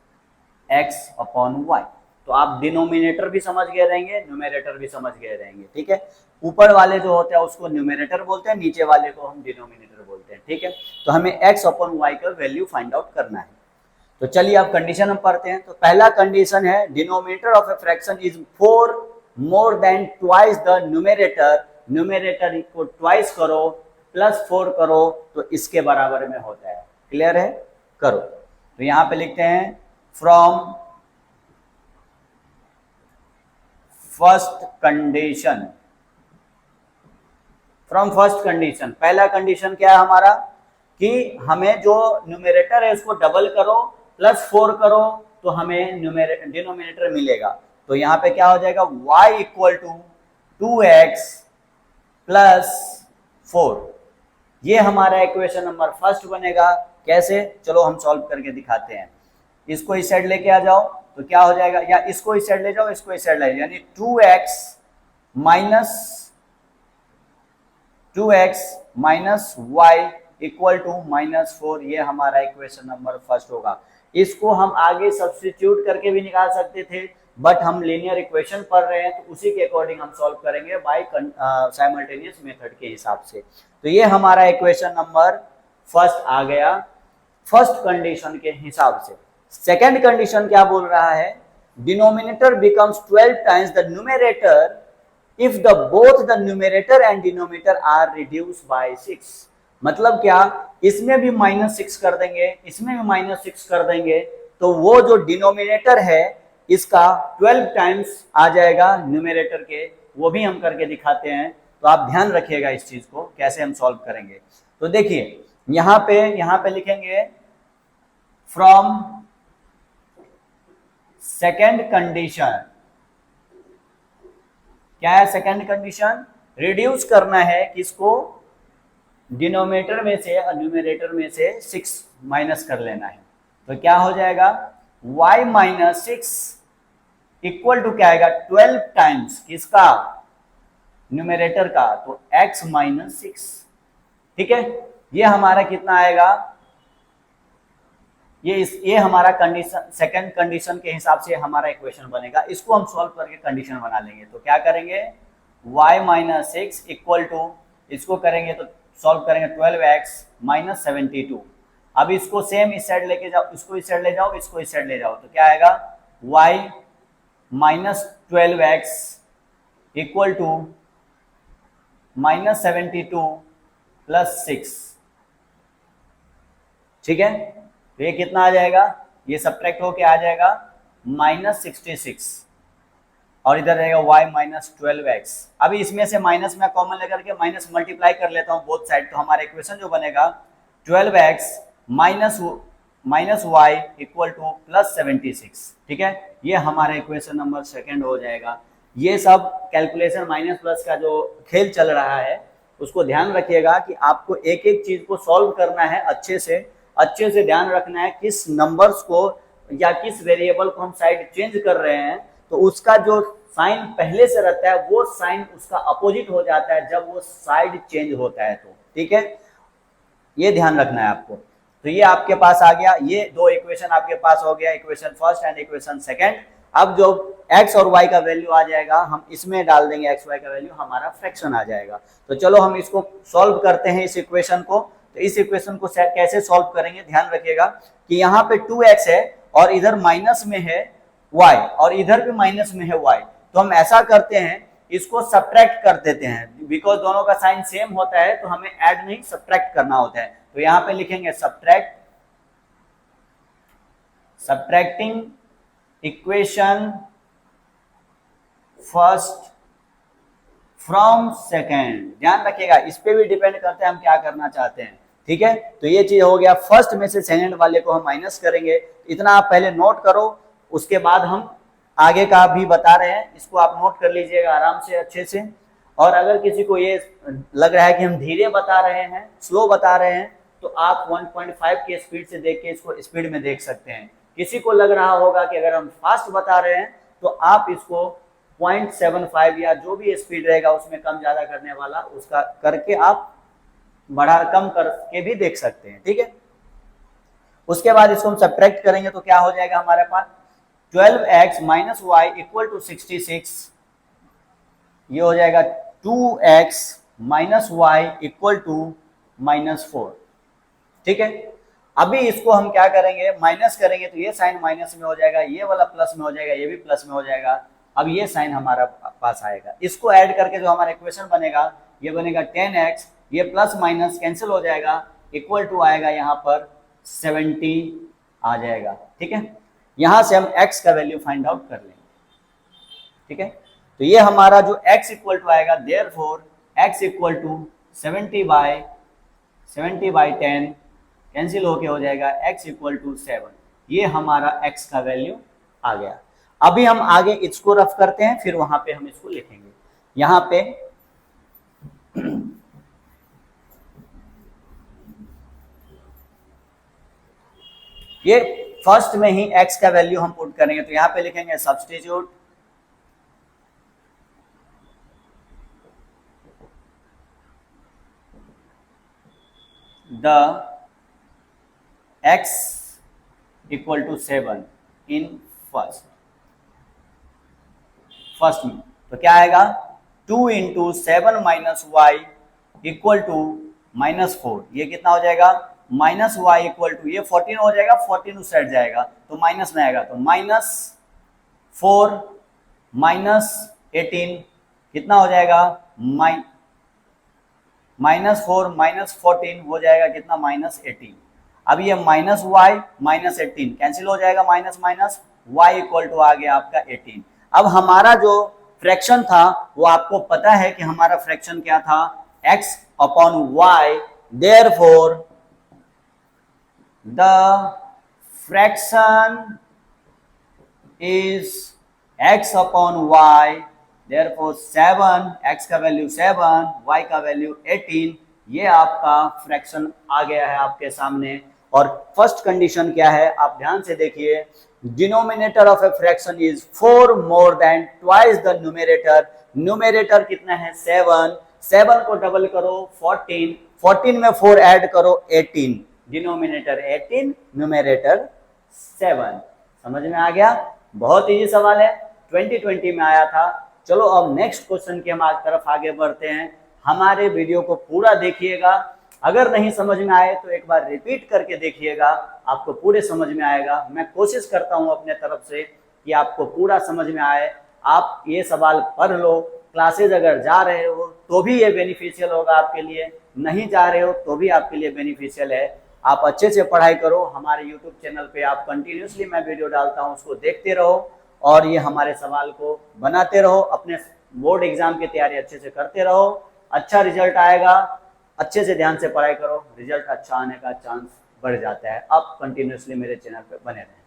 x upon y। तो आप डिनोमिनेटर भी समझ गए रहेंगे, न्यूमरेटर भी समझ गए रहेंगे। ठीक है, ऊपर वाले जो होते हैं उसको न्यूमरेटर बोलते हैं, नीचे वाले को हम डिनोमिनेटर बोलते हैं। ठीक है, तो हमें x अपॉन y का वैल्यू फाइंड आउट करना है। तो चलिए अब कंडीशन हम पढ़ते हैं। तो पहला कंडीशन है denominator of a fraction is 4 more then twice the numerator, numerator को ट्वाइस करो प्लस 4 करो तो इसके बराबर में होता है। क्लियर है, करो। तो यहां पे लिखते हैं from first condition, from first condition, पहला कंडीशन क्या है हमारा कि हमें जो न्यूमरेटर है उसको डबल करो प्लस 4 करो तो हमें डिनोमिनेटर मिलेगा। तो यहाँ पे क्या हो जाएगा y equal to 2x plus 4, ये हमारा इक्वेशन नंबर फर्स्ट बनेगा। कैसे, चलो हम सॉल्व करके दिखाते हैं। इसको इस साइड लेके आ जाओ तो क्या हो जाएगा, या इसको इस साइड ले जाओ, इसको इस साइड ले जाओ, यानी 2x minus y equal to -4, ये हमारा इक्वेशन नंबर फर्स्ट होगा। इसको हम आगे सब्स्टिट्यूट करके भी निकाल सकते थे, बट हम लीनियर इक्वेशन पढ़ रहे हैं तो उसी के अकॉर्डिंग हम सॉल्व करेंगे बाय साइमल्टेनियस मेथड के हिसाब से। तो ये हमारा इक्वेशन नंबर फर्स्ट आ गया फर्स्ट कंडीशन के हिसाब से। सेकेंड कंडीशन क्या बोल रहा है, denominator becomes 12 times the numerator if the both the numerator and denominator are reduce by 6। मतलब क्या, इसमें भी -6 कर देंगे, इसमें भी -6 कर देंगे, तो वो जो डिनोमिनेटर है इसका 12 टाइम्स आ जाएगा न्यूमरेटर के, वो भी हम करके दिखाते हैं। तो आप ध्यान रखिएगा इस चीज को कैसे हम सॉल्व करेंगे। तो देखिए यहाँ पे लिखेंगे फ्रॉम सेकेंड कंडीशन। क्या है सेकेंड कंडीशन, रिड्यूस करना है किसको, डिनोमिनेटर में से और न्यूमरेटर में से 6 माइनस कर लेना है। तो क्या हो जाएगा, y माइनस 6 इक्वल टू क्या आएगा 12 टाइम्स किसका, न्यूमरेटर का, तो x माइनस 6। ठीक है, ये हमारा कितना आएगा, ये हमारा कंडीशन सेकंड कंडीशन के हिसाब से हमारा इक्वेशन बनेगा। इसको हम सॉल्व करके कंडीशन बना लेंगे। तो क्या करेंगे, y माइनस 6 इक्वल टू, इसको करेंगे तो सॉल्व करेंगे 12x माइनस 72। अब इसको सेम इस साइड लेके जाओ, इसको इस साइड ले जाओ, इसको इस साइड ले जाओ, तो क्या आएगा y minus 12x equal to minus 72 plus 6। ठीक है, तो ये कितना आ जाएगा, ये सब्ट्रैक्ट होके आ जाएगा माइनस 66 और इधर रहेगा y माइनस 12x। अभी इसमें से माइनस में कॉमन लेकर के माइनस मल्टीप्लाई कर लेता हूँ बोथ साइड, तो हमारा इक्वेशन जो बनेगा 12x minus y equal two plus 76। ठीक है, ये हमारा इक्वेशन नंबर सेकेंड हो जाएगा। ये सब कैलकुलेशन माइनस प्लस का जो खेल चल रहा है उसको ध्यान रखिएगा कि आपको एक एक चीज को सॉल्व करना है, अच्छे से ध्यान रखना है किस नंबर्स को या किस वेरिएबल को हम साइड चेंज कर रहे हैं, तो उसका जो साइन पहले से रहता है वो साइन उसका अपोजिट हो जाता है जब वो साइड चेंज होता है। तो ठीक है, ये ध्यान रखना है आपको। तो ये आपके पास आ गया, ये दो इक्वेशन आपके पास हो गया, equation first and equation second. अब जो x और y का वैल्यू आ जाएगा हम इसमें डाल देंगे, x y का वैल्यू, हमारा फ्रैक्शन आ जाएगा। तो चलो हम इसको सॉल्व करते हैं इस इक्वेशन को। तो इस इक्वेशन को कैसे सॉल्व करेंगे, ध्यान रखिएगा कि यहाँ पे 2x है और इधर माइनस में है y और इधर भी माइनस में है y। तो हम ऐसा करते हैं, इसको सब्ट्रैक्ट कर देते हैं, बिकॉज दोनों का साइन सेम होता है तो हमें ऐड नहीं सब्ट्रैक्ट करना होता है। तो यहाँ पे लिखेंगे subtracting equation first from second. ध्यान रखिएगा, इस पे भी डिपेंड करते हैं हम क्या करना चाहते हैं। ठीक है, तो ये चीज हो गया, फर्स्ट में से सेकेंड वाले को हम माइनस करेंगे। इतना आप पहले नोट करो, उसके बाद हम आगे का भी बता रहे हैं, इसको आप नोट कर लीजिएगा आराम से अच्छे से। और अगर किसी को ये लग रहा है कि हम धीरे बता रहे हैं, स्लो बता रहे हैं, तो आप 1.5 की स्पीड से देख के इसको स्पीड में देख सकते हैं। किसी को लग रहा होगा कि अगर हम फास्ट बता रहे हैं तो आप इसको 0.75 या जो भी स्पीड रहेगा उसमें कम ज्यादा करने वाला उसका करके आप बढ़ा कम करके भी देख सकते हैं। ठीक है, उसके बाद इसको हम सब्ट्रैक्ट करेंगे तो क्या हो जाएगा हमारे पास 12x minus y equal to 66। ये हो जाएगा 2x minus y equal to -4। ठीक है, अभी इसको हम क्या करेंगे, माइनस करेंगे तो ये साइन माइनस में हो जाएगा, ये वाला प्लस में हो जाएगा, ये भी प्लस में हो जाएगा। अब ये साइन हमारा पास आएगा, इसको ऐड करके जो हमारा इक्वेशन बनेगा ये बनेगा 10x, ये प्लस माइनस कैंसिल हो जाएगा, इक्वल टू आएगा यहाँ पर 70 आ जाएगा। ठीक है, यहाँ से हम x का वैल्यू फाइंड आउट कर लेंगे। ठीक है, तो ये हमारा जो x इक्वल टू आएगा, therefore x equal to 70 by 10 cancel होके हो जाएगा x इक्वल टू 7। ये हमारा x का वैल्यू आ गया। अभी हम आगे इसको रफ करते हैं, फिर वहां पे हम इसको लिखेंगे। यहाँ पे ये फर्स्ट में ही x का वैल्यू हम पुट करेंगे, तो यहाँ पे लिखेंगे substitute the x equal to 7 in first. First में, तो क्या आएगा 2 into 7 minus Y equal to -4। ये कितना हो जाएगा माइनस वाई इक्वल टू, ये 14 हो जाएगा, 14 उस साइड जाएगा तो माइनस में आएगा, तो -4 -18 कितना हो जाएगा -4 -14 हो जाएगा कितना -18। अब ये माइनस वाई -18 कैंसिल हो जाएगा, minus minus Y equal to आ गया आपका 18। अब हमारा जो फ्रैक्शन था वो आपको पता है कि हमारा फ्रैक्शन क्या था x upon y, therefore the fraction is x upon y, therefore 7, x का वैल्यू 7, y का वैल्यू 18। ये आपका फ्रैक्शन आ गया है आपके सामने। और फर्स्ट कंडीशन क्या है आप ध्यान से देखिए, denominator of a fraction is 4 more then twice the numerator. Numerator कितना है 7, 7 को डबल करो 14, 14 में 4 ऐड करो 18, डिनोमिनेटर 18 न्यूमरेटर 7। समझ में आ गया, बहुत इजी सवाल है, 2020 में आया था। चलो अब नेक्स्ट क्वेश्चन की हम तरफ आगे बढ़ते हैं। हमारे वीडियो को पूरा देखिएगा, अगर नहीं समझ में आए तो एक बार रिपीट करके देखिएगा, आपको पूरे समझ में आएगा। मैं कोशिश करता हूं अपने तरफ से कि आपको पूरा समझ में आए। आप ये सवाल पढ़ लो, क्लासेज अगर जा रहे हो तो भी ये बेनिफिशियल होगा आपके लिए, नहीं जा रहे हो तो भी आपके लिए बेनिफिशियल है। आप अच्छे से पढ़ाई करो, हमारे यूट्यूब चैनल पे आप कंटिन्यूसली मैं वीडियो डालता हूँ, उसको देखते रहो और ये हमारे सवाल को बनाते रहो। अपने बोर्ड एग्जाम की तैयारी अच्छे से करते रहो, अच्छा रिजल्ट आएगा। अच्छे से ध्यान से पढ़ाई करो, रिजल्ट अच्छा आने का चांस बढ़ जाता है। आप कंटिन्यूसली मेरे चैनल पे बने रहें।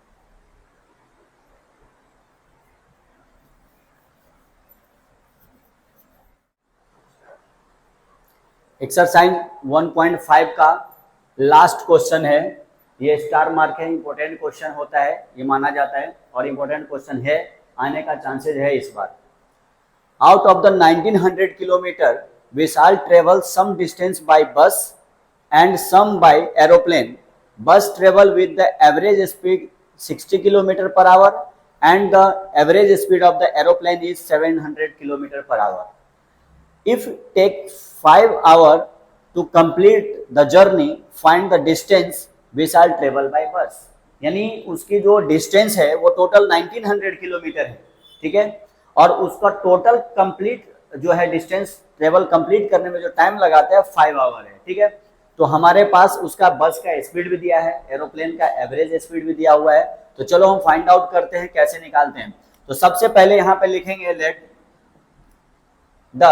एक्सरसाइज 1.5 का लास्ट क्वेश्चन है। ये स्टार मार्क है, इंपॉर्टेंट क्वेश्चन होता है, ये माना जाता है और इंपॉर्टेंट क्वेश्चन है, आने का चांसेस है इस बार। Out of the 1900 kilometre we shall travel some distance by bus and some by aeroplane. Bus travel with the average speed 60 km per hour and the average speed of the aeroplane is 700 km per hour. If take 5 hours to complete the journey, find the distance we shall travel by bus. यानी उसकी जो distance है वो total 1900 kilometre है, ठीक है, और उसका टोटल कंप्लीट जो है डिस्टेंस ट्रेवल कंप्लीट करने में जो टाइम लगाता है 5 आवर है, ठीक है। तो हमारे पास उसका बस का स्पीड भी दिया है, एरोप्लेन का एवरेज स्पीड भी दिया हुआ है। तो चलो हम फाइंड आउट करते हैं कैसे निकालते हैं। तो सबसे पहले यहां पे लिखेंगे let the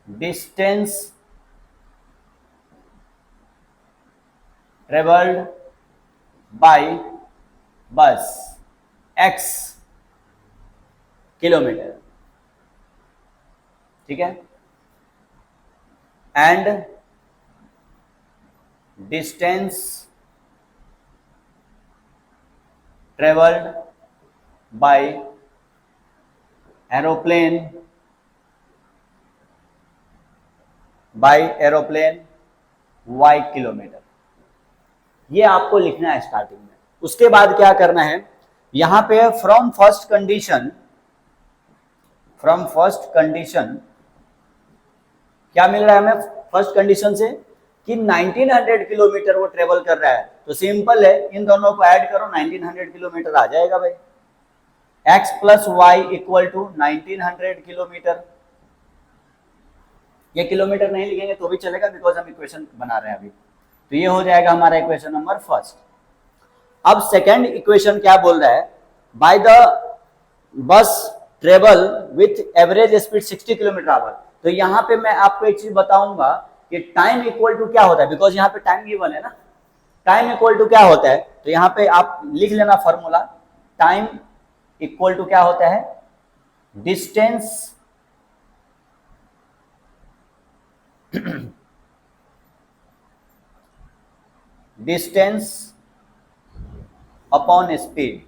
distance travelled by बस x किलोमीटर, ठीक है, and distance travelled by aeroplane y kilometre. ये आपको लिखना है स्टार्टिंग में। उसके बाद क्या करना है, यहां पे फ्रॉम फर्स्ट कंडीशन क्या मिल रहा है हमें फर्स्ट कंडीशन से कि 1900 किलोमीटर वो ट्रेवल कर रहा है। तो सिंपल है, इन दोनों को ऐड करो, 1900 किलोमीटर आ जाएगा भाई। x plus y equal to 1900 kilometre. ये किलोमीटर नहीं लिखेंगे तो भी चलेगा बिकॉज हम इक्वेशन बना रहे हैं अभी। तो ये हो जाएगा हमारा इक्वेशन नंबर फर्स्ट। अब सेकेंड इक्वेशन क्या बोल रहा है, by the bus travel with average speed 60 kilometre our. तो यहाँ पे मैं आपको एक चीज बताऊंगा कि टाइम इक्वल टू क्या होता है, बिकॉज यहाँ पे टाइम गिवन है ना। टाइम इक्वल टू क्या होता है, तो यहाँ पे आप लिख लेना फॉर्मूला। टाइम इक्वल टू क्या होता है, डिस्टेंस अपॉन स्पीड।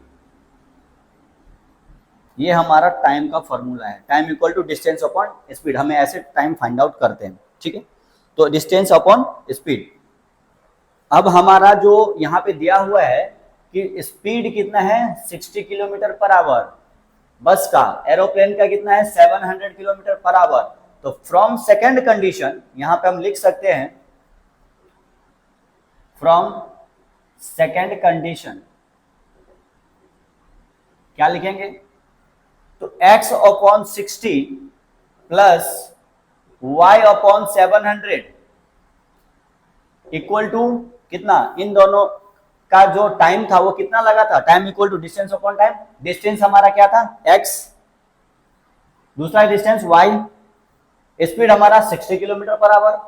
ये हमारा टाइम का फॉर्मूला है। Time equal to distance upon speed, हमें ऐसे टाइम फाइंड आउट करते हैं, ठीक है। तो डिस्टेंस अपॉन स्पीड। अब हमारा जो यहाँ पे दिया हुआ है कि स्पीड कितना है 60 किलोमीटर पर आवर, बस का, एरोप्लेन का कितना है 700 किलोमीटर पर आवर। तो फ्रॉम सेकेंड कंडीशन यहां पे हम लिख सकते हैं, फ्रॉम सेकेंड कंडीशन क्या लिखेंगे, तो x अपॉन 60 प्लस y अपॉन 700 इक्वल टू कितना, इन दोनों का जो टाइम था वो कितना लगा था, time equal to distance upon time. Distance हमारा क्या था x, दूसरा डिस्टेंस y, स्पीड हमारा 60 kilometre per hour,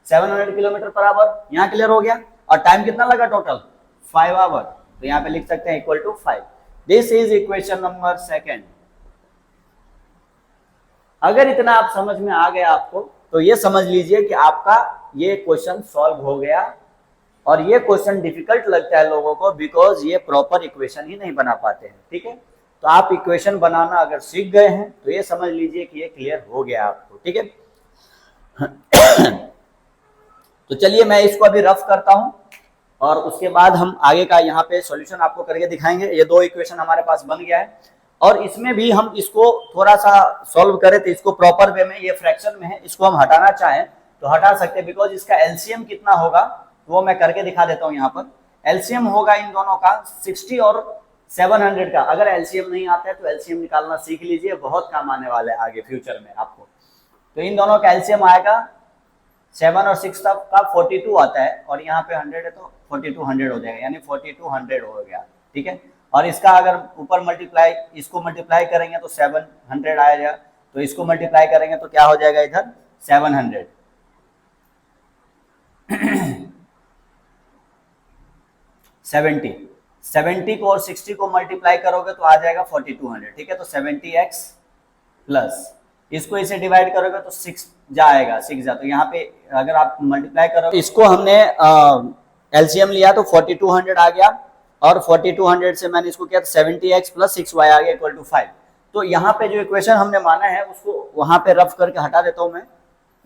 700 kilometre per hour, यहां क्लियर हो गया। और टाइम कितना लगा टोटल 5 आवर, तो यहां पे लिख सकते हैं equal to 5। This is equation number second. अगर इतना आप समझ में आ गया आपको, तो ये समझ लीजिए कि आपका ये क्वेश्चन सॉल्व हो गया। और ये क्वेश्चन डिफिकल्ट लगता है लोगों को बिकॉज ये प्रॉपर इक्वेशन ही नहीं बना पाते हैं, ठीक है। तो आप इक्वेशन बनाना अगर सीख गए हैं तो ये समझ लीजिए कि ये क्लियर हो गया आपको, ठीक है। तो चलिए मैं इसको अभी रफ करता हूं और उसके बाद हम आगे का यहाँ पे सॉल्यूशन आपको करके दिखाएंगे। ये दो इक्वेशन हमारे पास बन गया है और इसमें भी हम इसको थोड़ा सा सॉल्व करें तो इसको प्रॉपर वे में, ये फ्रैक्शन में है, इसको हम हटाना चाहें तो हटा सकते हैं बिकॉज इसका एलसीएम कितना होगा वो मैं करके दिखा देता हूं। यहाँ पर एलसीएम होगा इन दोनों का 60 और 700 का। अगर एलसीएम नहीं आता है तो एलसीएम निकालना सीख लीजिए, बहुत काम आने वाला है आगे फ्यूचर में आपको। तो इन दोनों का एलसीएम आएगा 7 और 6 तक का 42 आता है और यहाँ पे 100 है तो 4200 हो जाएगा, यानी 4200 हो गया, ठीक है। और इसका अगर ऊपर मल्टीप्लाई, इसको मल्टीप्लाई करेंगे तो 700 आएगा, तो इसको मल्टीप्लाई करेंगे तो क्या हो जाएगा इधर 700। 70 को और 60 को मल्टीप्लाई करोगे तो आ जाएगा 4200, ठीक है। तो 70x प्लस इसको इसे डिवाइड करोगे तो 6 जाएगा, 6 जा, तो यहाँ पे अगर आप मल्टीप्लाई करोगे, इसको हमने एलसीएम लिया तो 4200 आ गया और 4200 से मैंने इसको किया तो 70x प्लस 6y आ गया इक्वल टू 5। तो यहाँ पे जो इक्वेशन हमने माना है उसको वहां पे रफ करके हटा देता हूं मैं,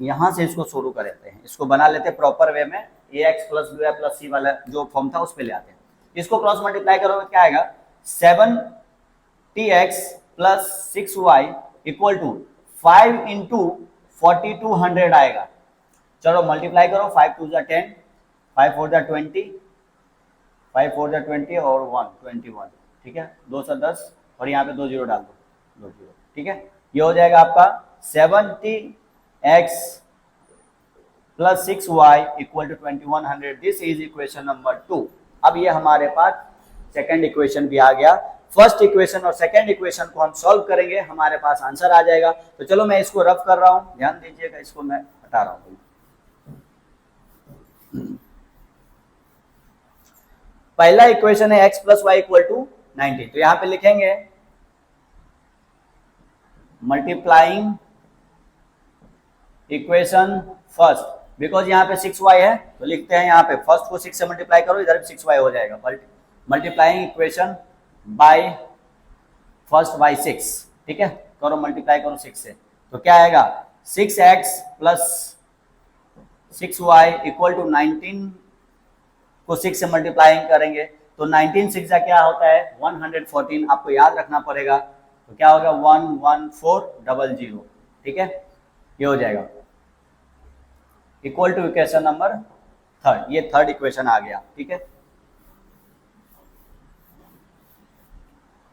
यहां से इसको शुरू कर देते हैं, इसको बना लेते हैं प्रॉपर वे में, ax plus by plus c वाला जो फॉर्म था उस पे ले आते हैं। इसको क्रॉस मल्टीप्लाई करोगे क्या आएगा 70x plus 6y equal to 5 into 4200 आएगा। चलो मल्टीप्लाई करो, 5 2 10, 5 4 20, 5 4 20 और 1 21, ठीक है, 2 से 10 और यहाँ पे 2 जीरो डाल दो, 2 जीरो, ठीक है। ये हो जाएगा आपका 70x plus 6y equal to 2100। This is equation number 2। अब ये हमारे पास सेकंड इक्वेशन भी आ गया। फर्स्ट इक्वेशन और सेकंड इक्वेशन को हम सॉल्व करेंगे, हमारे पास आंसर आ जाएगा। तो चलो मैं इसको रफ कर रहा हूं, ध्यान दीजिएगा, इसको मैं हटा रहा हूं। पहला इक्वेशन है x plus y equal to 90, तो यहां पे लिखेंगे मल्टीप्लाइंग इक्वेशन फर्स्ट, बिकॉज यहाँ पे 6y है तो लिखते हैं यहाँ पे फर्स्ट को 6 से मल्टीप्लाई करो, इधर भी 6y हो जाएगा। Multiplying equation by first by 6, ठीक है, करो मल्टीप्लाई करो 6 से, तो क्या आएगा 6x plus 6y equal to 19 को 6 से मल्टीप्लाई करेंगे तो 19 6 का क्या होता है 114, आपको याद रखना पड़ेगा। तो क्या होगा 11400, ठीक है, ये हो जाएगा equal to equation number third. ये थर्ड इक्वेशन आ गया, ठीक है।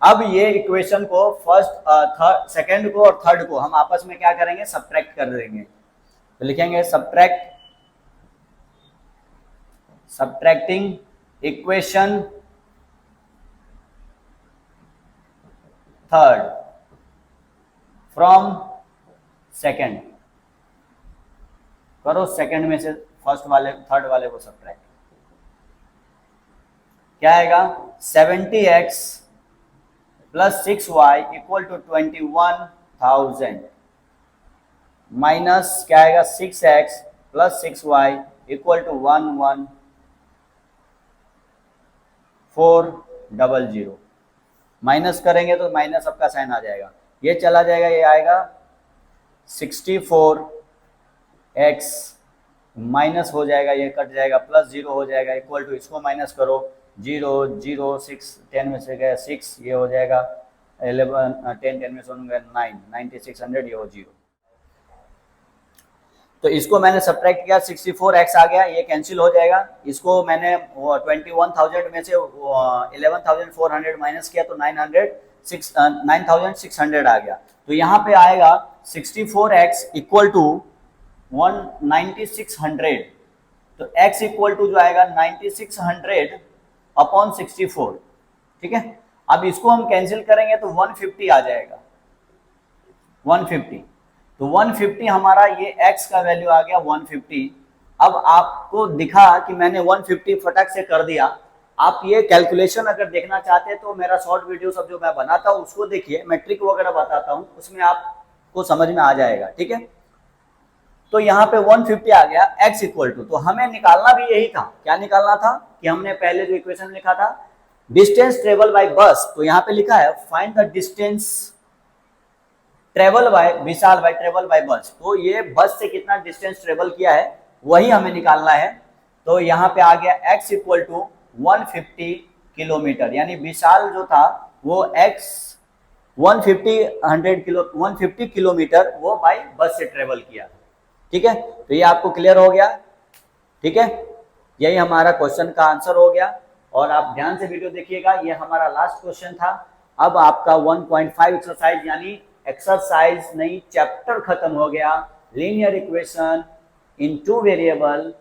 अब ये इक्वेशन को फर्स्ट सेकंड को और थर्ड को हम आपस में क्या करेंगे सब्ट्रैक्ट कर देंगे, तो लिखेंगे subtracting equation third from second, करो सेकंड में से फर्स्ट वाले थर्ड वाले को सब्ट्रैक्ट, क्या आएगा 70x plus 6y equal to 21,000 minus क्या आएगा 6x plus 6y equal to 11400। Minus करेंगे तो माइनस आपका साइन आ जाएगा, ये चला जाएगा, ये आएगा 64x माइनस हो जाएगा, ये कट जाएगा, प्लस 0 हो जाएगा इक्वल टू, इसको माइनस करो 0 0 6 10 में से गया 6, ये हो जाएगा 11 10 10 में से 9 9600 ये हो 0। तो इसको मैंने सब्ट्रैक्ट किया 64x आ गया, ये कैंसिल हो जाएगा। इसको मैंने 21,000 में से 11,400 माइनस किया तो 9,600 आ गया। तो यहाँ पे आएगा 64x इक्वल टू 9600। तो x इक्वल टू जो आएगा 9600 अपॉन 64, ठीक है। अब इसको हम कैंसिल करेंगे तो 150 आ जाएगा, 150। तो 150 हमारा ये x का वैल्यू आ गया 150। अब आपको दिखा कि मैंने 150 फटक से कर दिया। आप ये कैलकुलेशन अगर देखना चाहते हैं तो मेरा शॉर्ट वीडियो सब जो मैं बनाता हूँ उसको देखिए, मैं ट्रिक वगैरह बताता हूँ, उसमें आपको समझ में आ जाएगा, ठीक है। तो यहाँ पे 150 आ गया x इक्वल टू, तो हमें निकालना भी यही था। क्या निकालना था कि हमने पहले जो इक्वेशन लिखा था डिस्टेंस ट्रेवल बाय बस, तो यहाँ पे लिखा है find the distance travel by Vishal by travel by bus. तो ये बस से कितना डिस्टेंस ट्रेवल किया है वही हमें निकालना है। तो यहाँ पे आ गया x इक्वल टू 150 किलोमीटर, यानी विशाल जो था वो x 150 किलोमीटर वो बाय बस से ट्रेवल किया, ठीक है। तो ये आपको क्लियर हो गया, ठीक है। यही हमारा क्वेश्चन का आंसर हो गया। और आप ध्यान से वीडियो देखिएगा, ये हमारा लास्ट क्वेश्चन था। अब आपका 1.5 एक्सरसाइज यानी एक्सरसाइज नहीं चैप्टर खत्म हो गया। लीनियर इक्वेशन इन 2 वेरिएबल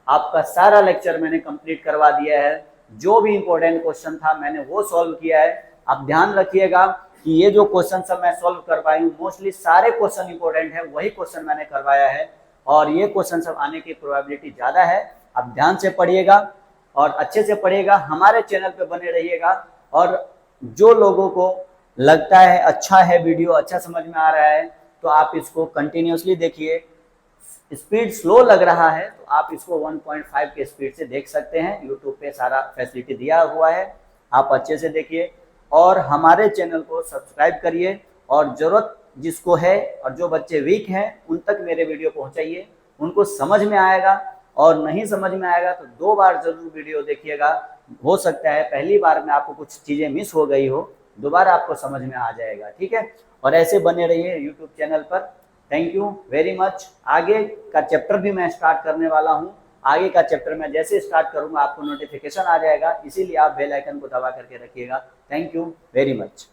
आपका सारा लेक्चर मैंने कंप्लीट करवा दिया है। जो भी इंपॉर्टेंट क्वेश्चन था मैंने वो सॉल्व किया है। आप ध्यान रखिएगा कि ये जो क्वेश्चन सब मैं सॉल्व करवाई हूँ मोस्टली सारे क्वेश्चन इंपॉर्टेंट है, वही क्वेश्चन मैंने करवाया है और ये क्वेश्चन सब आने की प्रोबेबिलिटी ज़्यादा है। आप ध्यान से पढ़िएगा और अच्छे से पढ़िएगा, हमारे चैनल पे बने रहिएगा। और जो लोगों को लगता है अच्छा है वीडियो, अच्छा समझ में आ रहा है, तो आप इसको कंटिन्यूसली देखिए। स्पीड स्लो लग रहा है तो आप इसको 1.5 के स्पीड से देख सकते हैं। यूट्यूब पे सारा फैसिलिटी दिया हुआ है, आप अच्छे से देखिए और हमारे चैनल को सब्सक्राइब करिए। और ज़रूरत जिसको है और जो बच्चे वीक हैं उन तक मेरे वीडियो पहुंचाइए, उनको समझ में आएगा। और नहीं समझ में आएगा तो 2 बार जरूर वीडियो देखिएगा। हो सकता है पहली बार में आपको कुछ चीज़ें मिस हो गई हो, दोबारा आपको समझ में आ जाएगा, ठीक है। और ऐसे बने रहिए यूट्यूब चैनल पर। Thank you very much. आगे का चैप्टर भी मैं स्टार्ट करने वाला हूँ। आगे का चैप्टर मैं जैसे स्टार्ट करूँगा आपको नोटिफिकेशन आ जाएगा, इसीलिए आप बेल आइकन को दबा करके रखिएगा। Thank you very much.